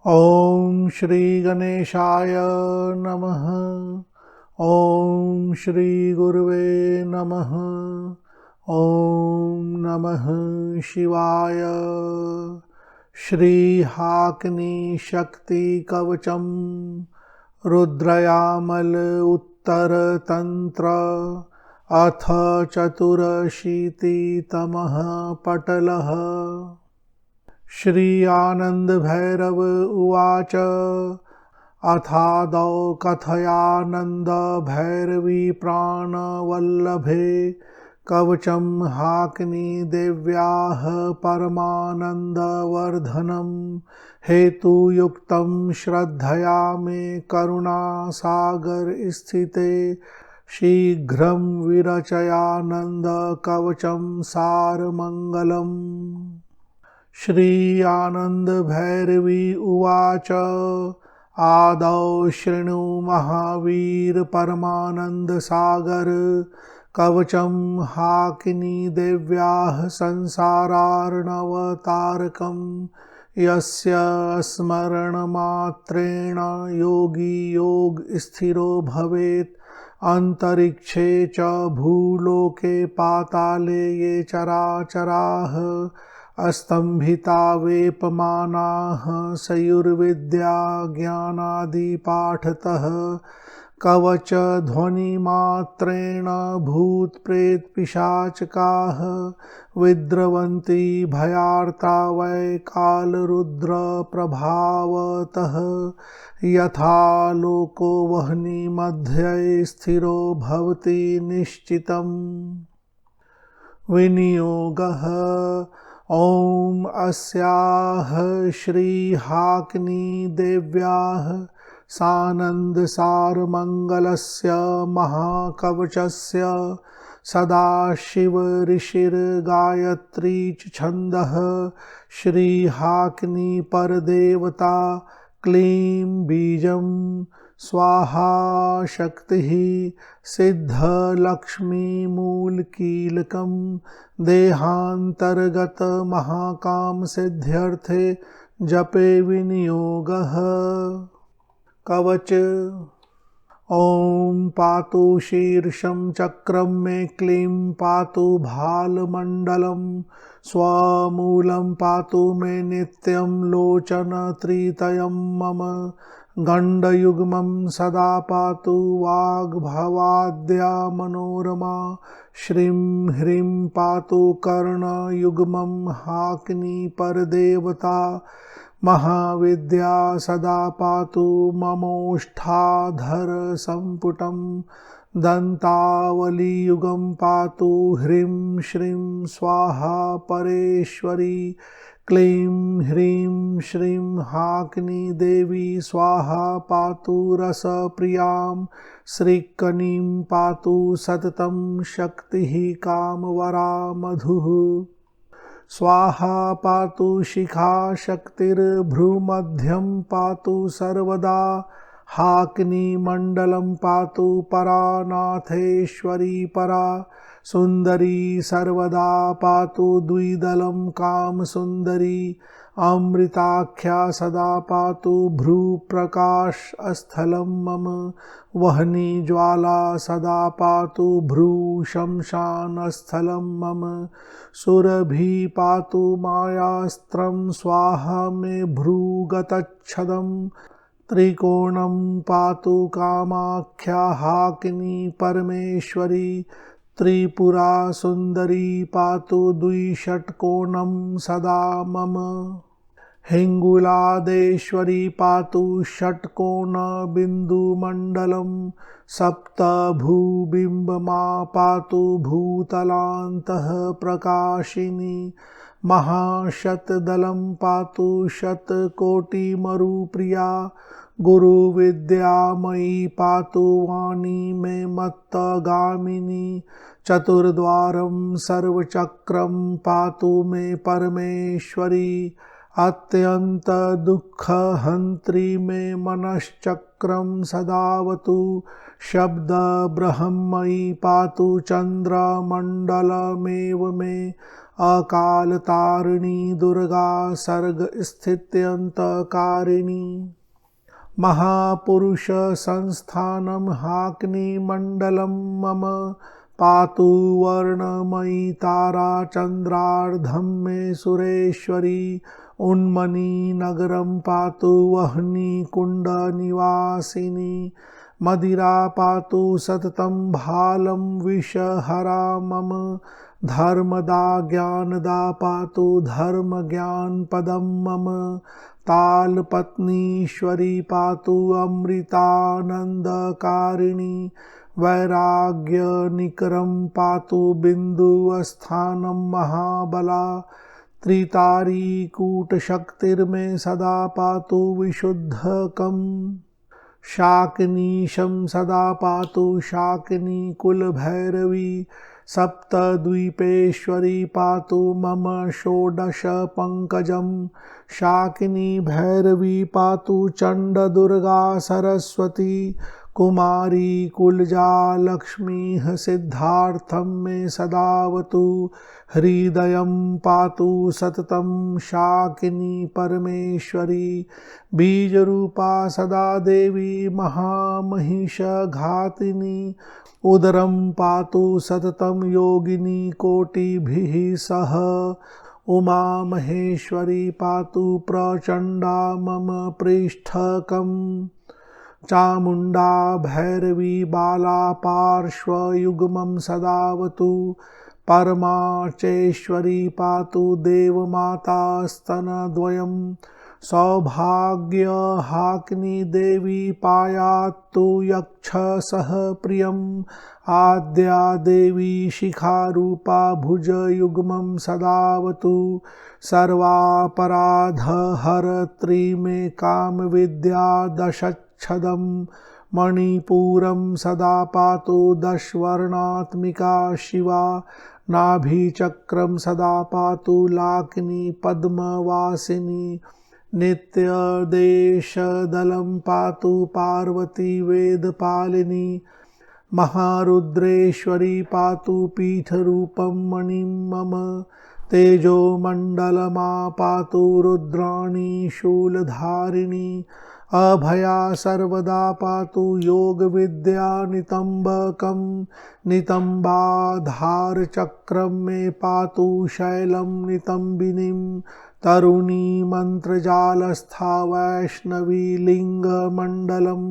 ओम श्री गणेशाय नमः। ओम श्री गुरुवे नमः। ओम नमः शिवाय। श्री हाकिनी शक्ति कवचम रुद्रयामल उत्तर तंत्र अथ चतुरशीतितमः पटलः। श्री आनंद भैरव उवाच अथादौ कथयानंद भैरवी प्राणवल्लभे कवचं हाकिनी देव्याः परमानंदवर्धनम् हेतुयुक्तं श्रद्धया मे करुणासागर स्थिते शीघ्रं विरचयानंद कवचं सारमंगलम्। श्री आनंद भैरवी उवाच आदौ शृणु महावीर परमानंद सागर कवचं हाकिनी देव्याः संसारार्णवतारकं यस्य स्मरणमात्रेण योगी योग स्थिरो भवेत् अंतरिक्षे च भूलोके पाताले ये चराचराः अस्तंभिता वेपमानाः सयुर्विद्या ज्ञानादिपाठतः कवच ध्वनिमात्रेण भूतप्रेतपिशाचकाः विद्रवन्ति भयार्ता वै कालरुद्र प्रभावतः यथा लोको वह्नि मध्ये स्थिरो भवति निश्चितम् विनियोगः। ओम अस्याः श्री हाकिनी देव्याः सानंद सारमंगलस्य महाकवचस्य सदाशिव ऋषिर्गायत्री च छन्दः श्री हाकिनी परदेवता क्लीं बीजं स्वाहा शक्तिः सिद्धलक्ष्मीमूलकीलकं देहांतर्गत महाकाम सिद्ध्यर्थे जपे विनियोगः। कवच ओम पातु शीर्षं चक्रं मे क्लीं पातु भालमण्डलं स्वमूलं पातु मे नित्यं लोचनत्रितयं मम गण्डयुग्मं सदा पातु वाग्भवाद्या मनोरमा श्रीं ह्रीं पातु कर्णयुग्मं हाकिनी परदेवता महाविद्या सदा पातु ममोष्ठाधर संपुटं दन्तावलीयुगं पातु ह्रीं श्रीं स्वाहा परेश्वरी क्लीं ह्रीं श्रीं हाकिनी देवी स्वाहा पातु रसप्रियां श्रीकनीं पातु सततं शक्तिः कामवरा मधुः स्वाहा पातु शिखा शक्तिर्भ्रूमध्यं पातु सर्वदा हाकिनी मण्डलं पातु परानाथेश्वरी परा सुंदरी सर्वदा पातु द्विदलं कामसुंदरी अमृताख्या सदा पातु भ्रूप्रकाशस्थलं मम वह्नि ज्वाला सदा पातु भ्रूशमशानस्थलं मम सुरभि पातु मायास्त्रं स्वाहा मे भ्रूगतच्छदं त्रिकोणं पातु कामाख्या हाकिनी परमेश्वरी त्रिपुरा सुंदरी पातु द्विषट्कोणं सदा मम हिंगुलादेश्वरी पातु षट्कोणबिन्दुमण्डलं सप्तभूबिम्बमा पातु भूतलान्तः प्रकाशिनी महाशतदलं पातु शतकोटिमरुप्रिया गुरुविद्यामयी पातु वाणी मे मत्तगामिनी चतुर्द्वारं सर्वचक्रं पातु मे परमेश्वरी अत्यंत दुःखहन्त्री मे मनश्चक्रं सदावतु शब्द ब्रह्मयी पातु चंद्रमंडलमेव मे अकालतारिणी दुर्गा सर्ग स्थित्यन्तकारिणी महापुरुष संस्थानं हाकिनीमण्डलं मम पातु वर्णमयी तारा चन्द्रार्धं मे सुरेश्वरी उन्मनीनगरं पातु वह्निकुण्डनिवासिनी मदिरा पातु सततं भालं विषहरा मम धर्मदा ज्ञानदा पातु धर्मज्ञानपदं मम तालपत्नीश्वरी पातु अमृतानन्दकारिणी वैराग्यनिकरं पातु बिन्दुस्थानं महाबला त्रितारीकूटशक्तिर्मे सदा पातु विशुद्धकम् शाकिनीशं सदा पातु शाकिनी कुलभैरवी सप्तद्वीपेश्वरी पातु मम षोडश पंकजं शाकिनी भैरवी पातु चण्डदुर्गा सरस्वती कुमारी कुलजा लक्ष्मीः सिद्धार्थं मे सदावतु हृदयं पातु सततं शाकिनी परमेश्वरी बीजरूपा सदा देवी महामहिषघातिनी उदरं पातु सततं योगिनी कोटिभिः सह उमा महेश्वरी पातु प्रचण्डा मम पृष्ठकम् चामुण्डा भैरवी बाला पार्श्वयुग्मं सदावतु परमाचेश्वरी पातु देवमाता स्तनद्वयं सौभाग्यहाकिनी देवी पायात्तु यक्षसः प्रियम् आद्या देवी शिखारूपा भुजयुग्मं सदावतु सर्वापराधहरत्री मे कामविद्या दशच्छदं मणिपुरं सदा पातु दशवर्णात्मिका शिवा नाभिचक्रं सदा पातु लाकिनी पद्मवासिनी नित्यदेशदलं पातु पार्वती वेदपालिनी महारुद्रेश्वरी पातु पीठरूपं मणिं मम तेजोमण्डलमा पातु रुद्राणी शूलधारिणी अभया सर्वदा पातु योगविद्या नितम्बकं नितम्बाधारचक्रं मे पातु शैलं नितम्बिनीं तरुणी मंत्रजालस्था वैष्णवी लिंगमण्डलं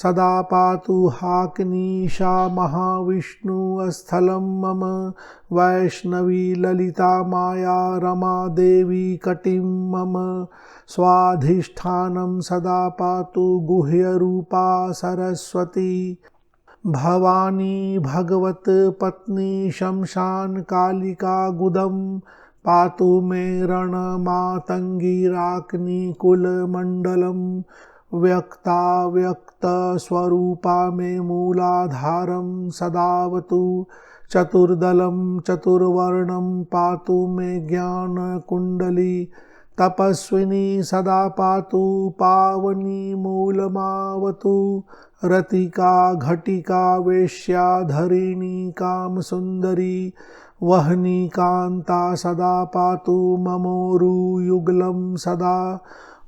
सदा पातु हाकिनीशा महाविष्णुस्थलं मम वैष्णवी ललिता माया रमा देवी कटिं मम स्वाधिष्ठानं सदा पातु गुह्यरूपा सरस्वती भवानी भगवत पत्नी शमशान कालिका गुदम पातु मे रणमातंगीराकिनी कुलमण्डलं व्यक्ताव्यक्तस्वरूपा मे मूलाधारं सदावतु चतुर्दलं चतुर्वर्णं पातु मे ज्ञानकुण्डली तपस्विनी सदा पातु पावनी मूलमावतु रतिका घटिका वेश्याधरिणी कामसुन्दरी वह्नि कांता सदा पातु ममोरुयुगलं सदा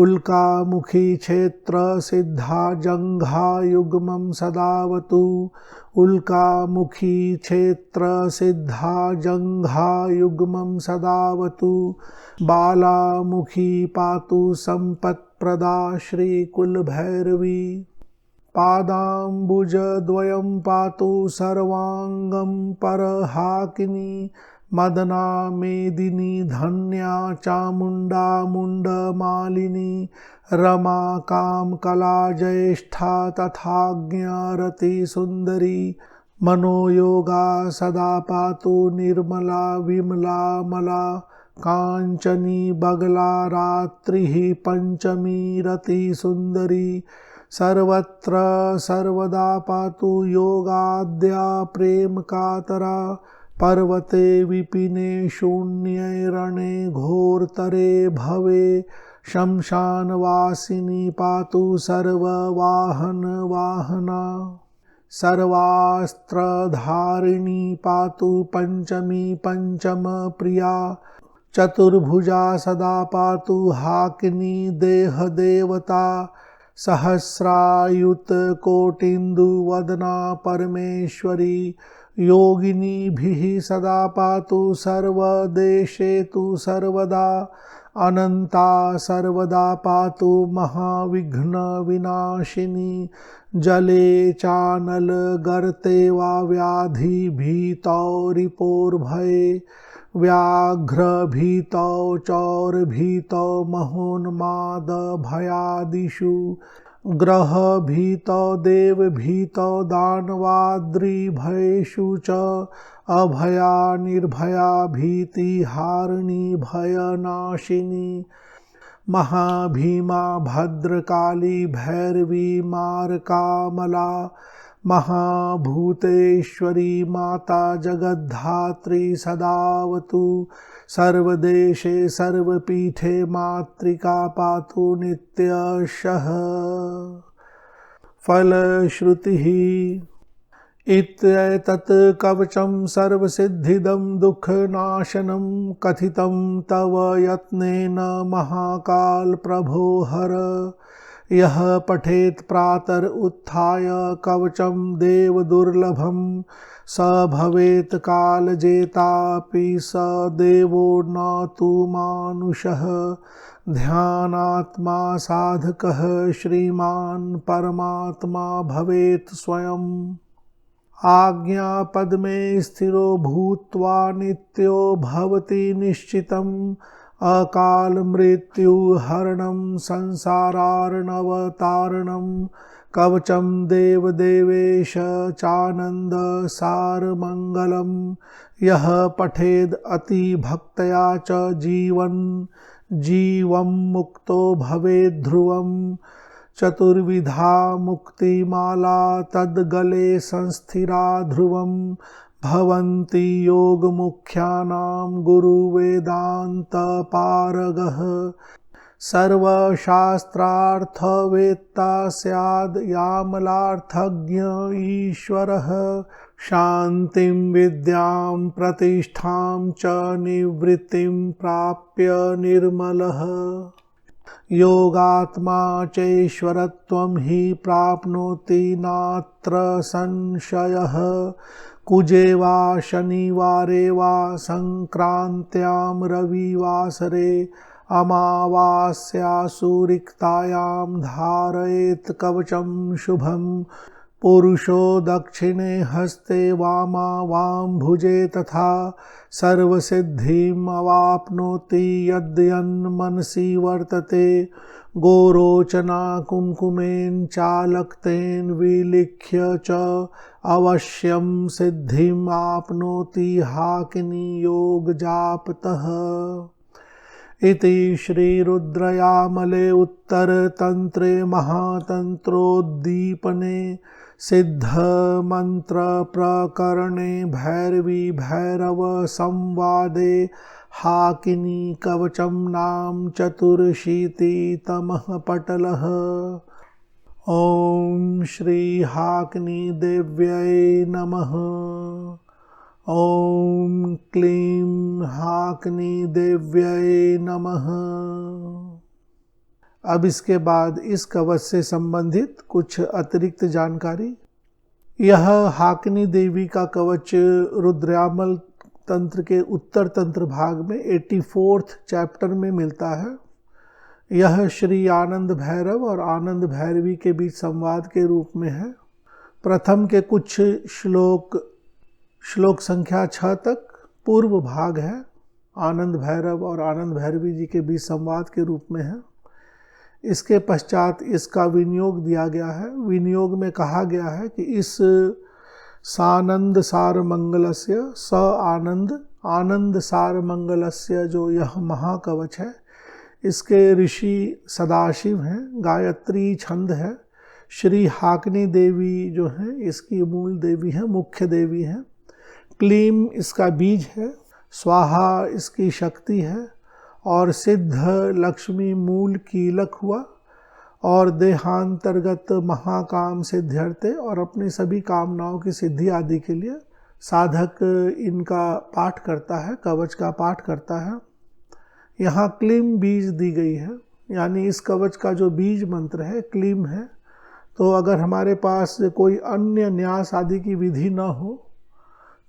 उल्कामुखी क्षेत्र सिद्धा जंघा युग्मं सदावतु उल्कामुखी क्षेत्र सिद्धा जंघा युग्मं सदावतु बालामुखी पातु संपत्प्रदा श्रीकुलभैरवी पादाम्बुजद्वयं पातु सर्वांगं परहाकिनी मदना मेदिनी धन्या चामुण्डा मुण्डमालिनी रमा कामकला ज्येष्ठा तथाज्ञरति सुन्दरी मनोयोगा सदा पातु निर्मला विमला मला कांचनी बगला रात्रिः पंचमी रति सुन्दरी सर्वत्र सर्वदा पातु योगाद्या प्रेम कातरा पर्वते विपिने शून्ये रणे घोरतरे भवे शमशानवासिनी पातु सर्ववाहन वाहना सर्वास्त्रधारिणी पातु पंचमी पंचम प्रिया चतुर्भुजा सदा पातु हाकिनी देह देवता सहस्रायुत कोटिन्दुवदना परमेश्वरी योगिनीभिः सदा पातु सर्वदेशेतु सर्वदा अनंता सर्वदा पातु महाविघ्न विनाशिनी जले चानल गर्ते वा व्याधि भीतौ रिपोर्भये व्याघ्र भीतौ चौर भीतौ महोन्माद भयादिषु ग्रह भीतौ देव भीतौ दानवाद्रि भयेषु च अभया निर्भया भीति हारिणी भयनाशिनी महाभीमा भद्रकाली भैरवी मारकामला महाभूतेश्वरी माता जगद्धात्री सदावतु सर्वदेशे सर्वपीठे मातृका पातु नित्यशः। फलश्रुतिः इत्येतत् कवचं सर्वसिद्धिदं दुःखनाशनं कथितं तव यत्नेन महाकाल प्रभो हर यः पठेत् प्रातः उत्थाय कवचं देवदुर्लभं स भवेत् कालजेतापि स देवो न तु मानुषः ध्यानात्मा साधकः श्रीमान् परमात्मा भवेत् स्वयं आज्ञापद्मे स्थिरो भूत्वा नित्यो भवति निश्चितम् अकाल मृत्यु हरणं संसारार्णवतारणं कवचं देवदेवेश चानंद सारमंगलम यः पठेद अति भक्तया च जीवं मुक्तो भवेद् ध्रुवम् चतुर्विधा मुक्तिमाला तद्गले संस्थिरा ध्रुवं भवन्ति योगमुख्यानां गुरुवेदान्तपारगः सर्वशास्त्रार्थवेत्ता स्याद् यामलार्थज्ञ ईश्वरः शान्तिं विद्यां प्रतिष्ठां च निवृत्तिं प्राप्य निर्मलः योगात्मा चैश्वरत्वं हि प्राप्नोति नात्र संशयः कुजे वा शनिवारे वा संक्रांत्यां रविवासरे अमावास्यासु रिक्तायां धारयेत् कवचं शुभं पुरुषो दक्षिणे हस्ते वां भुजे तथा सर्वसिद्धिम् अवाप्नोति यद्यन्मनसि वर्तते गोरोचना कुंकुमेन चालक्तेन विलिख्य च अवश्यं सिद्धिम् आप्नोति हाकिनी योग जापतः। इति श्री रुद्रयामले उत्तरतंत्रे महातंत्रोद्दीपने सिद्ध मंत्र प्रकरणे भैरवी भैरव संवादे हाकिनी कवचं नाम चतुरशीतितमः पटलः। ओम श्री हाकिनी देव्यै नमः। ओम क्लीं हाकिनी देव्यै नमः। अब इसके बाद इस कवच से संबंधित कुछ अतिरिक्त जानकारी। यह हाकिनी देवी का कवच रुद्रयामल तंत्र के उत्तर तंत्र भाग में 84th चैप्टर में मिलता है। यह श्री आनंद भैरव और आनंद भैरवी के बीच संवाद के रूप में है। प्रथम के कुछ श्लोक संख्या 6 तक पूर्व भाग है, आनंद भैरव और आनंद भैरवी जी के बीच संवाद के रूप में है। इसके पश्चात इसका विनियोग दिया गया है। विनियोग में कहा गया है कि इस सानंद सार मंगलस्य स आनंद सार मंगलस्य जो यह महाकवच है, इसके ऋषि सदाशिव हैं, गायत्री छंद है। श्री हाकिनी देवी जो हैं इसकी मूल देवी हैं, मुख्य देवी हैं। क्लीम इसका बीज है, स्वाहा इसकी शक्ति है और सिद्ध लक्ष्मी मूल कीलक हुआ और देहांतर्गत महाकाम सिद्ध्यर्थे, और अपनी सभी कामनाओं की सिद्धि आदि के लिए साधक इनका पाठ करता है, कवच का पाठ करता है। यहाँ क्लीम बीज दी गई है, यानी इस कवच का जो बीज मंत्र है क्लीम है। तो अगर हमारे पास कोई अन्य न्यास आदि की विधि न हो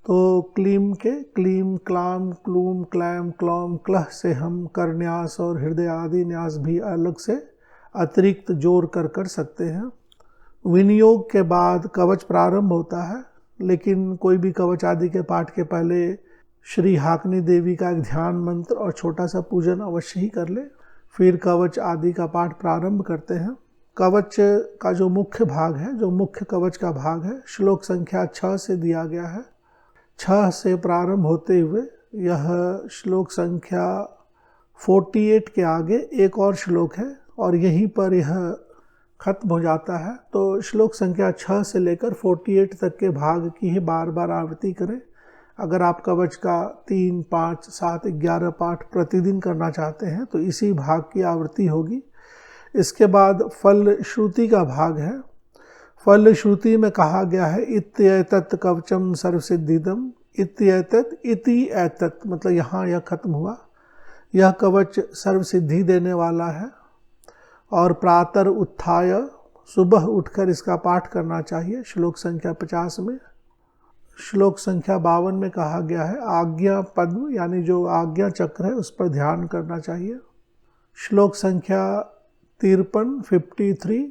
तो क्लीम के क्लीम, क्लाम, क्लूम, क्लैम, क्लौम, क्लह से हम करन्यास और हृदय आदि न्यास भी अलग से अतिरिक्त जोड़ कर सकते हैं। विनियोग के बाद कवच प्रारंभ होता है, लेकिन कोई भी कवच आदि के पाठ के पहले श्री हाकनी देवी का एक ध्यान मंत्र और छोटा सा पूजन अवश्य ही कर ले, फिर कवच आदि का पाठ प्रारंभ करते हैं। कवच का जो मुख्य भाग है, जो मुख्य कवच का भाग है, श्लोक संख्या 6 से दिया गया है। 6 से प्रारंभ होते हुए यह श्लोक संख्या 48 के आगे एक और श्लोक है और यहीं पर यह खत्म हो जाता है। तो श्लोक संख्या 6 से लेकर 48 तक के भाग की ही बार बार आवृत्ति करें। अगर आप कवच का 3, 5, 7, 11 पाठ प्रतिदिन करना चाहते हैं तो इसी भाग की आवृत्ति होगी। इसके बाद फल श्रुति का भाग है। फल श्रुति में कहा गया है इत्येतत् कवचम सर्वसिद्धिदम। इत्येतत्, इति एतत्, मतलब यहाँ यह खत्म हुआ। यह कवच सर्वसिद्धि देने वाला है और प्रातः उत्थाय, सुबह उठकर इसका पाठ करना चाहिए। श्लोक संख्या 50 में। श्लोक संख्या 52 में कहा गया है आज्ञा पद्म, यानी जो आज्ञा चक्र है उस पर ध्यान करना चाहिए। श्लोक संख्या 53, 53,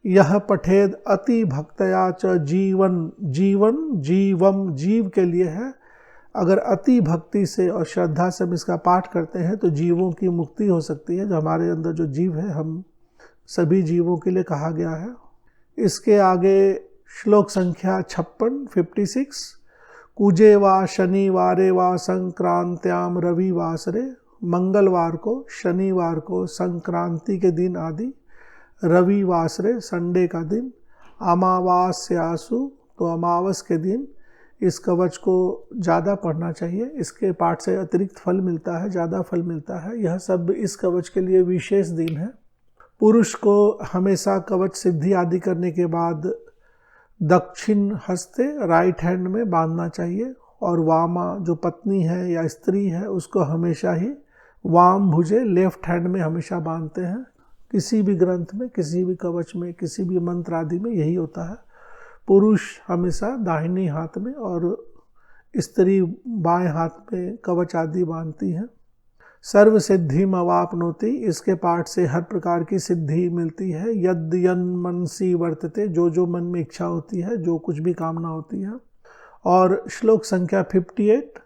यह पठेद अति भक्तया च जीवन, जीवन जीवम जीव के लिए है। अगर अति भक्ति से और श्रद्धा से हम इसका पाठ करते हैं तो जीवों की मुक्ति हो सकती है। जो हमारे अंदर जो जीव है, हम सभी जीवों के लिए कहा गया है। इसके आगे श्लोक संख्या 56, 56, कुजे वा शनिवारे वा संक्रांत्याम रविवासरे, मंगलवार को, शनिवार को, संक्रांति के दिन आदि, रविवासरे संडे का दिन, अमावास्यासु तो अमावस के दिन इस कवच को ज़्यादा पढ़ना चाहिए। इसके पाठ से अतिरिक्त फल मिलता है, ज़्यादा फल मिलता है। यह सब इस कवच के लिए विशेष दिन है। पुरुष को हमेशा कवच सिद्धि आदि करने के बाद दक्षिण हस्ते, राइट हैंड में बांधना चाहिए, और वामा जो पत्नी है या स्त्री है उसको हमेशा ही वाम भुजे, लेफ्ट हैंड में हमेशा बांधते हैं। किसी भी ग्रंथ में, किसी भी कवच में, किसी भी मंत्र आदि में यही होता है। पुरुष हमेशा दाहिनी हाथ में और स्त्री बाएं हाथ में कवच आदि बांधती हैं। सर्व सिद्धि मवापनोति, इसके पाठ से हर प्रकार की सिद्धि मिलती है। यद यन मनसी वर्तते, जो जो मन में इच्छा होती है, जो कुछ भी कामना होती है। और श्लोक संख्या 58,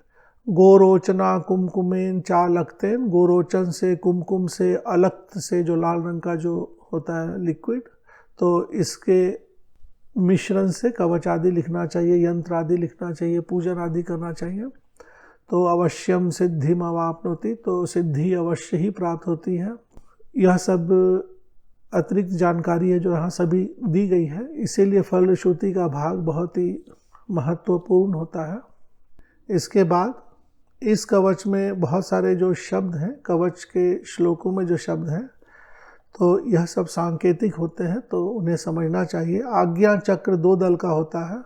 गोरोचना कुमकुमेन चालकतेन, गोरोचन से, कुमकुम से, अलक्त से जो लाल रंग का जो होता है लिक्विड, तो इसके मिश्रण से कवच आदि लिखना चाहिए, यंत्र आदि लिखना चाहिए, पूजन आदि करना चाहिए। तो अवश्यम सिद्धिम अवाप्नोति, तो सिद्धि अवश्य ही प्राप्त होती है। यह सब अतिरिक्त जानकारी है जो यहाँ सभी दी गई है, इसीलिए फल श्रुति का भाग बहुत ही महत्वपूर्ण होता है। इसके बाद इस कवच में बहुत सारे जो शब्द हैं, कवच के श्लोकों में जो शब्द हैं, तो यह सब सांकेतिक होते हैं, तो उन्हें समझना चाहिए। आज्ञा चक्र 2 दल का होता है।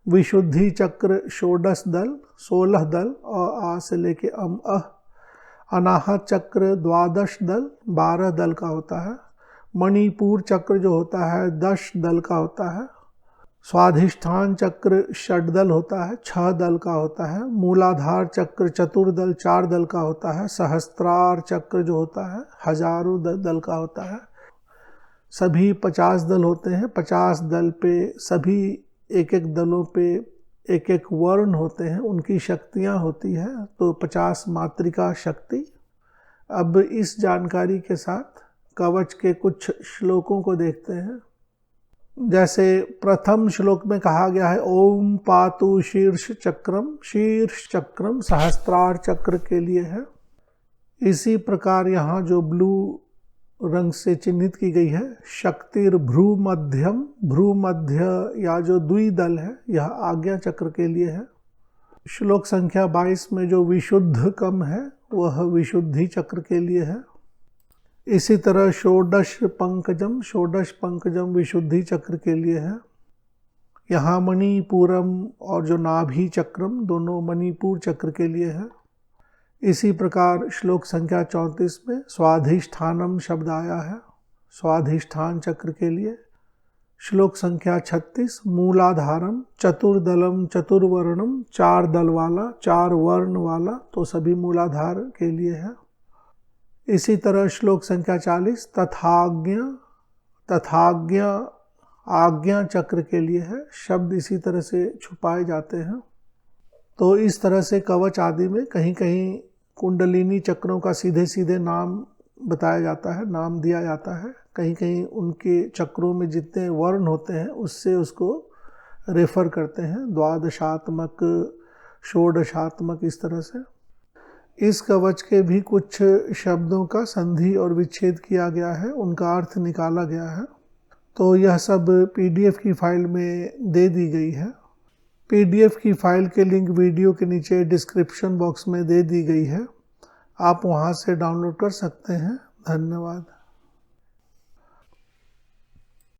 विशुद्धि चक्र षोडश दल, 16 दल और आ से लेके अह। अनाहत चक्र 12 दल, 12 दल का होता है। मणिपुर चक्र जो होता है 10 दल का होता है। स्वाधिष्ठान चक्र 6 दल होता है, 6 दल का होता है। मूलाधार चक्र चतुर्दल 4 दल का होता है। सहस्त्रार चक्र जो होता है हजारों दल का होता है। सभी 50 दल होते हैं। 50 दल पे सभी एक एक दलों पे एक एक वर्ण होते हैं, उनकी शक्तियाँ होती हैं, तो 50 मातृका शक्ति। अब इस जानकारी के साथ कवच के कुछ श्लोकों को देखते हैं। जैसे प्रथम श्लोक में कहा गया है ओम पातु शीर्ष चक्रम, शीर्ष चक्रम सहस्त्रार चक्र के लिए है। इसी प्रकार यहाँ जो ब्लू रंग से चिन्हित की गई है शक्तिर भ्रू मध्यम, भ्रू मध्य या जो द्विदल है यह आज्ञा चक्र के लिए है। श्लोक संख्या 22 में जो विशुद्ध कम है वह विशुद्धि चक्र के लिए है। इसी तरह षोडश पंकजम विशुद्धि चक्र के लिए है। यहाँ मणिपुरम और जो नाभि चक्रम दोनों मणिपुर चक्र के लिए है। इसी प्रकार श्लोक संख्या 34 में स्वाधिष्ठानम शब्द आया है, स्वाधिष्ठान चक्र के लिए। श्लोक संख्या 36 मूलाधारम चतुर्दलम चतुर्वर्णम, 4 दल वाला 4 वर्ण वाला, तो सभी मूलाधार के लिए है। इसी तरह श्लोक संख्या 40 तथाज्ञा आज्ञा चक्र के लिए है। शब्द इसी तरह से छुपाए जाते हैं। तो इस तरह से कवच आदि में कहीं कहीं कुंडलिनी चक्रों का सीधे सीधे नाम बताया जाता है, नाम दिया जाता है। कहीं कहीं उनके चक्रों में जितने वर्ण होते हैं उससे उसको रेफर करते हैं, द्वादशात्मक, षोडशात्मक, इस तरह से। इस कवच के भी कुछ शब्दों का संधि और विच्छेद किया गया है, उनका अर्थ निकाला गया है। तो यह सब PDF की फाइल में दे दी गई है। PDF की फाइल के लिंक वीडियो के नीचे डिस्क्रिप्शन बॉक्स में दे दी गई है, आप वहां से डाउनलोड कर सकते हैं। धन्यवाद।